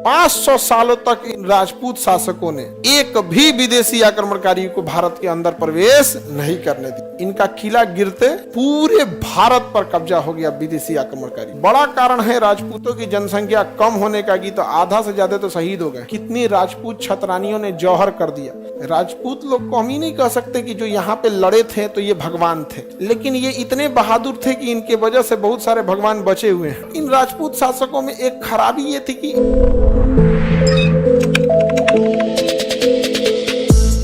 500 सालों तक इन राजपूत शासकों ने एक भी विदेशी आक्रमणकारी को भारत के अंदर प्रवेश नहीं करने दी। इनका किला गिरते पूरे भारत पर कब्जा हो गया विदेशी आक्रमणकारी। बड़ा कारण है राजपूतों की जनसंख्या कम होने का, तो आधा से ज्यादा तो शहीद हो गए। कितनी राजपूत छतरानियों ने जौहर कर दिया। राजपूत लोग को हम ही नहीं कह सकते कि जो यहाँ पे लड़े थे तो ये भगवान थे, लेकिन ये इतने बहादुर थे कि इनके वजह से बहुत सारे भगवान बचे हुए हैं। इन राजपूत शासकों में एक खराबी ये थी कि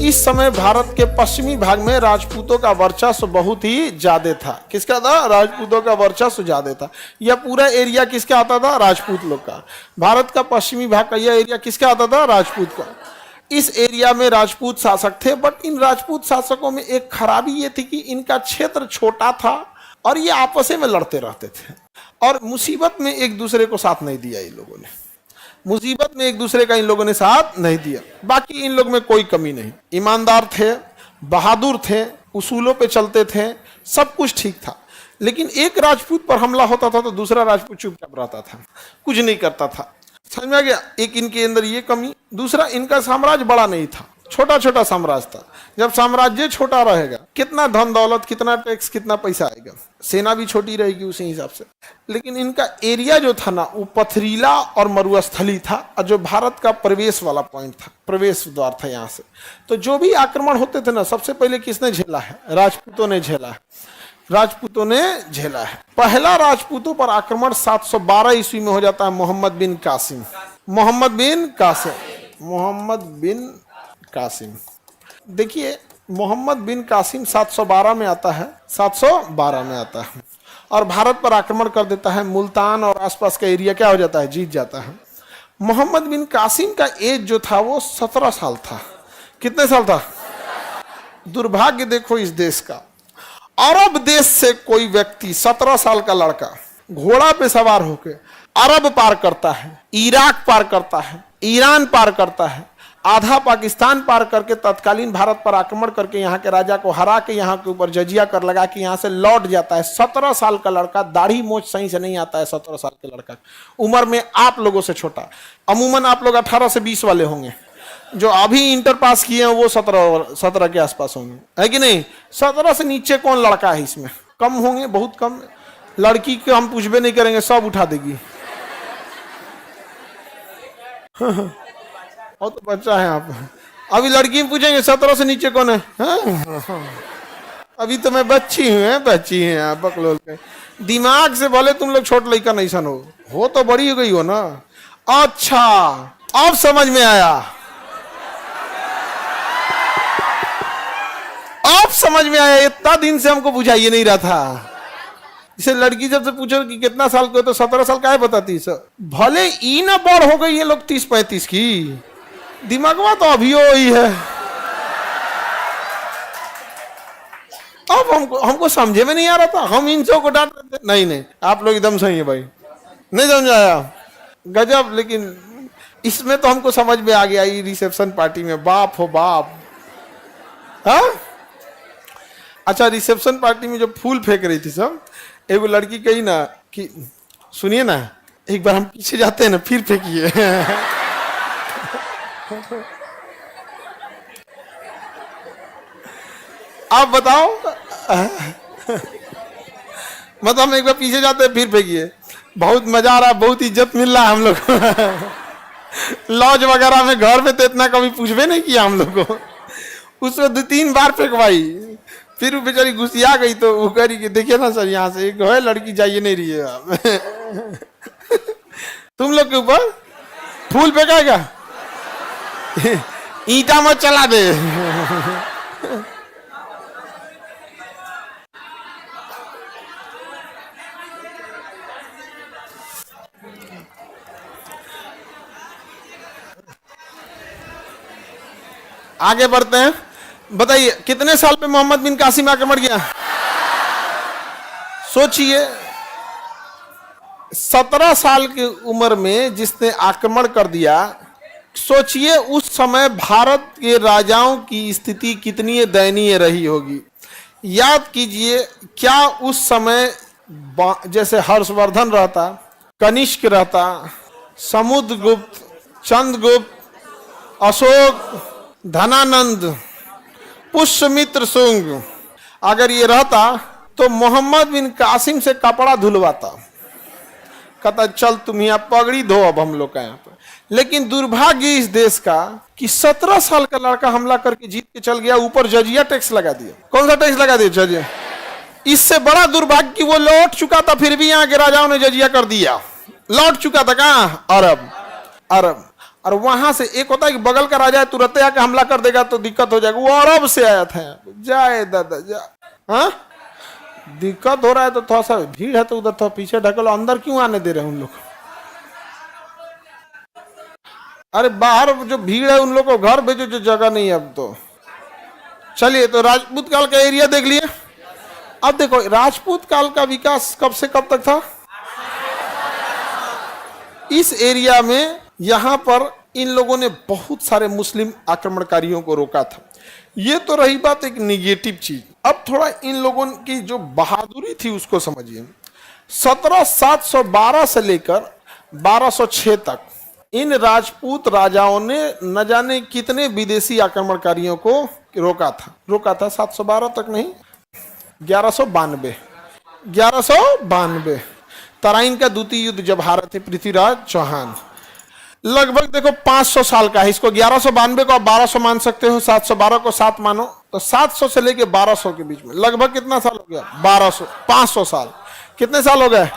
इस समय भारत के पश्चिमी भाग में राजपूतों का वर्चस्व बहुत ही ज्यादा था। किसका था? राजपूतों का वर्चस्व ज्यादा था। यह पूरा एरिया किसका आता था? राजपूत लोग का। भारत का पश्चिमी भाग का यह एरिया किसका आता था? राजपूत का। इस एरिया में राजपूत शासक थे, बट इन राजपूत शासकों में एक खराबी ये थी कि इनका क्षेत्र छोटा था और ये आपस में लड़ते रहते थे और मुसीबत में एक दूसरे को साथ नहीं दिया। इन लोगों ने मुसीबत में एक दूसरे का इन लोगों ने साथ नहीं दिया। बाकी इन लोग में कोई कमी नहीं, ईमानदार थे, बहादुर थे, उसूलों पे चलते थे, सब कुछ ठीक था। लेकिन एक राजपूत पर हमला होता था तो दूसरा राजपूत चुपचाप रहता था, कुछ नहीं करता था। समझ में आ गया? एक इनके अंदर ये कमी। दूसरा, इनका साम्राज्य बड़ा नहीं था, छोटा छोटा साम्राज्य था। जब साम्राज्य छोटा रहेगा, कितना धन दौलत, कितना टैक्स, कितना पैसा आएगा, सेना भी छोटी रहेगी उसी हिसाब से। लेकिन इनका एरिया जो था ना, वो पथरीला और मरुस्थली था, और जो भारत का प्रवेश वाला पॉइंट था, प्रवेश द्वार था यहाँ से। तो जो भी आक्रमण होते थे ना, सबसे पहले किसने झेला है? राजपूतों ने झेला है। राजपूतों ने झेला है। पहला राजपूतों पर आक्रमण 712 ईस्वी में हो जाता है मोहम्मद बिन कासिम। मोहम्मद बिन कासिम, मोहम्मद बिन कासिम। देखिए, मोहम्मद बिन कासिम 712 में आता है, 712 में आता है और भारत पर आक्रमण कर देता है। मुल्तान और आसपास का एरिया क्या हो जाता है? जीत जाता है। मोहम्मद बिन कासिम का एज जो था वो 17 साल था। कितने साल था? दुर्भाग्य देखो इस देश का, अरब देश से कोई व्यक्ति 17 साल का लड़का घोड़ा पे सवार होकर अरब पार करता है, इराक पार करता है, ईरान पार करता है, आधा पाकिस्तान पार करके तत्कालीन भारत पर आक्रमण करके यहाँ के राजा को हरा के यहाँ के ऊपर जजिया कर लगा के यहाँ से लौट जाता है। 17 साल का लड़का, दाढ़ी मोछ सही से नहीं आता है 17 साल के लड़का, उम्र में आप लोगों से छोटा। अमूमन आप लोग 18 से 20 वाले होंगे, जो अभी इंटर पास किए हैं वो 17 के आसपास होंगे, है कि नहीं? 17 से नीचे कौन लड़का है इसमें? कम होंगे, बहुत कम। लड़की को हम पूछबे नहीं करेंगे, सब उठा देगी। और तो बच्चा है आप। अभी लड़की में पूछेंगे 17 से नीचे कौन है? अभी तो मैं बच्ची हूँ, बच्ची है आप बकलोल पे। दिमाग से बोले तुम लोग छोट लड़का नहीं सन हो तो बड़ी हो गई हो ना। अच्छा, अब समझ में आया, अब समझ में आया। इतना दिन से हमको बुझाइए नहीं रहा था। इसे लड़की जब से पूछो कि कितना साल को, तो 17 साल का है बताती सर। भले ई ना बड़ हो गई ये लोग 30-35 की, दिमागवा तो अभी ही है। अब हमको समझे में नहीं आ रहा था, हम इन सब को डांट रहे थे। नहीं, आप लोग एकदम सही है भाई, नहीं समझाया, गजब। लेकिन इसमें तो हमको समझ में आ गया, ये रिसेप्शन पार्टी में बाप हो बाप। हाँ, अच्छा, रिसेप्शन पार्टी में जो फूल फेंक रही थी सब, एक लड़की कही ना कि सुनिए ना, एक बार हम पीछे जाते हैं ना, फिर फेंकिए। आप बताओ, मतलब हम एक बार पीछे जाते हैं फिर फेंकिए। बहुत मजा आ रहा है, बहुत इज्जत मिल रहा है हम लोग को। लॉज वगैरह में, घर में तो इतना कभी पूछबे नहीं किया हम लोग को। उसमें 2-3 बार फेंकवाई, फिर वो बेचारी गुस्सिया गई तो वो कह रही कि देखिए ना सर, यहाँ से एक है लड़की जाइए नहीं रही है आप। तुम लोग के ऊपर फूल फेंकाएगा, ईंटा मत चला दे। आगे बढ़ते हैं। बताइए कितने साल पे मोहम्मद बिन कासिम आक्रमण किया? सोचिए, 17 साल की उम्र में जिसने आक्रमण कर दिया। सोचिए उस समय भारत के राजाओं की स्थिति कितनी दयनीय रही होगी। याद कीजिए, क्या उस समय जैसे हर्षवर्धन रहता, कनिष्क रहता, समुद्रगुप्त, चंद्रगुप्त, अशोक, धनानंद, पुष्यमित्र शुंग, अगर ये रहता तो मोहम्मद बिन कासिम से कपड़ा धुलवाता, कहता चल तुम यहाँ पगड़ी धो अब हम लोग का यहाँ पर। लेकिन दुर्भाग्य इस देश का कि 17 साल का लड़का हमला करके जीत के चल गया, ऊपर जजिया टैक्स लगा दिया। कौन सा टैक्स लगा दिया? जजिया। इससे बड़ा दुर्भाग्य कि वो लौट चुका था, फिर भी यहाँ के राजाओं ने जजिया कर दिया। लौट चुका था कहाँ? अरब। अरब। और वहां से एक होता है कि बगल का राजा है, तुरंत आके हमला कर देगा तो दिक्कत हो जाएगा। वो अरब से आया था। जाए दादा जा, हाँ दिक्कत हो रहा है तो थोड़ा सा भीड़ है तो उधर थोड़ा पीछे ढकलो, अंदर क्यों आने दे रहे हैं उन लोग? अरे बाहर जो भीड़ है उन लोग को घर भेजो, जो जगह नहीं है अब तो। चलिए, तो राजपूत काल का एरिया देख लिए। अब देखो राजपूत काल का विकास कब से कब तक था? इस एरिया में यहां पर इन लोगों ने बहुत सारे मुस्लिम आक्रमणकारियों को रोका था। ये तो रही बात एक निगेटिव चीज। अब थोड़ा इन लोगों की जो बहादुरी थी उसको समझिए। 1712 से लेकर 1206 तक इन राजपूत राजाओं ने न जाने कितने विदेशी आक्रमणकारियों को रोका था। 712 तक नहीं, 1192 तराइन का द्वितीय युद्ध जब हारे थे पृथ्वीराज चौहान। लगभग देखो 500 साल का है। इसको 1192 को आप 1200 मान सकते हो, 712 को 7 मानो, तो 700 से लेके 1200 के बीच में लगभग कितना साल हो गया? 500 साल। कितने साल हो गए?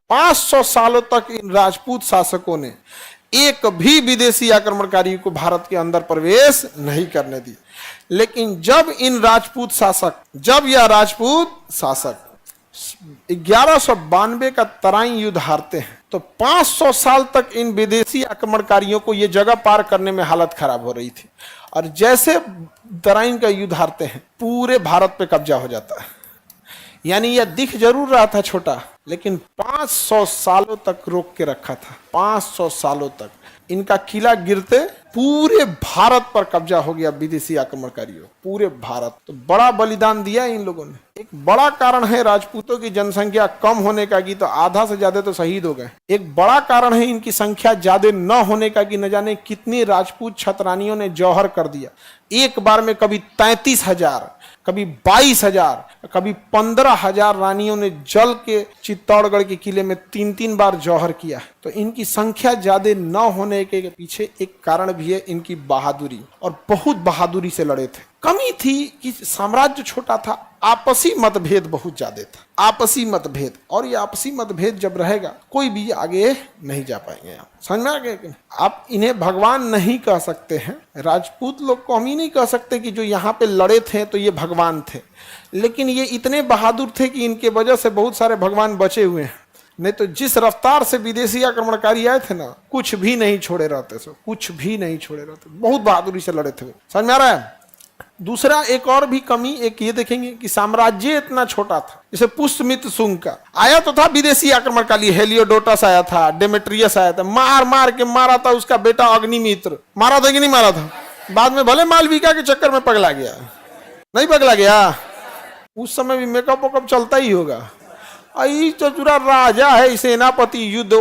500 सालों तक इन राजपूत शासकों ने एक भी विदेशी आक्रमणकारी को भारत के अंदर प्रवेश नहीं करने दी। लेकिन जब यह राजपूत शासक 1192 का तराइन युद्ध हारते हैं तो 500 साल तक इन विदेशी आक्रमणकारियों को यह जगह पार करने में हालत खराब हो रही थी। और जैसे तराइन का युद्ध हारते हैं पूरे भारत पे कब्जा हो जाता है। यानी यह दिख जरूर रहा था छोटा, लेकिन 500 सालों तक रोक के रखा था। 500 सालों तक इनका किला गिरते पूरे भारत पर कब्जा हो गया विदेशी आक्रमणकारियों, पूरे भारत। तो बड़ा बलिदान दिया इन लोगों ने। एक बड़ा कारण है राजपूतों की जनसंख्या कम होने का कि तो आधा से ज्यादा तो शहीद हो गए। एक बड़ा कारण है इनकी संख्या ज्यादा न होने का कि न जाने कितनी राजपूत छतरानियों ने जौहर कर दिया। एक बार में कभी 33,000, कभी 22,000, कभी 15,000 रानियों ने जल के चित्तौड़गढ़ के किले में 3-3 बार जौहर किया। तो इनकी संख्या ज्यादा न होने के पीछे एक कारण भी है इनकी बहादुरी, और बहुत बहादुरी से लड़े थे। कमी थी कि साम्राज्य छोटा था, आपसी मतभेद बहुत ज्यादा था। आपसी मतभेद, और ये आपसी मतभेद जब रहेगा कोई भी आगे नहीं जा पाएंगे। आप समझ में आ गए? आप इन्हें भगवान नहीं कह सकते हैं। राजपूत लोग को हम ही नहीं कह सकते कि जो यहाँ पे लड़े थे तो ये भगवान थे, लेकिन ये इतने बहादुर थे कि इनके वजह से बहुत सारे भगवान बचे हुए हैं। नहीं तो जिस रफ्तार से विदेशी आक्रमणकारी आए थे ना, कुछ भी नहीं छोड़े रहते। कुछ भी नहीं छोड़े रहते। बहुत बहादुरी से लड़े थे। समझ में आ रहा है? दूसरा एक और भी कमी एक ये देखेंगे कि साम्राज्य इतना छोटा था। जैसे पुष्यमित्र शुंग का आया तो था विदेशी आक्रमणकारी, हेलियोडोटस आया था, डेमेट्रियस आया था, मार के मारा था उसका बेटा अग्निमित्र। मारा था कि नहीं मारा था? बाद में भले मालविका के चक्कर में पगला गया, नहीं पगला गया? उस समय भी मेकअप वेकअप चलता ही होगा। आई तो पूरा राजा है, सेनापति, युद्ध,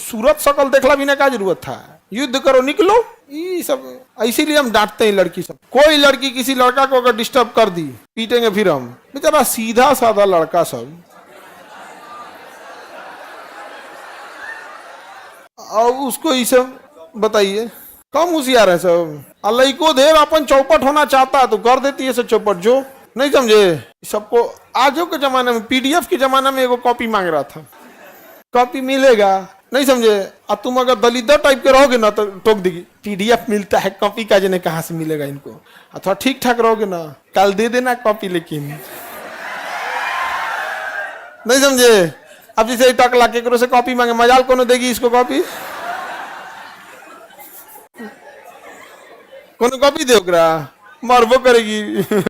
सूरत शकल देखला भी ना का जरूरत था। युद्ध करो, निकलो। ये सब इसीलिए हम डांटते हैं लड़की सब। कोई लड़की किसी लड़का को अगर डिस्टर्ब कर दी पीटेंगे फिर हम। बेचारा सीधा साधा लड़का सब, और उसको ये सब बताइए कम होशियार है सब। अल्लाह को देर अपन चौपट होना चाहता है तो कर देती है सब चौपट। जो नहीं समझे सबको आजो के जमाने में, पीडीएफ के जमाने में एगो कॉपी मांग रहा था, कॉपी मिलेगा नहीं समझे। और तुम अगर दलित टाइप के रहोगे ना तो टोक देगी पीडीएफ मिलता है, कॉपी का जने कहाँ से मिलेगा इनको। अथवा ठीक ठाक रहोगे ना कल दे देना कॉपी, लेकिन नहीं समझे। अब जैसे टकला के से कॉपी मांगे, मजाल कौन देगी इसको कॉपी? कौन कॉपी दे मरबो करेगी।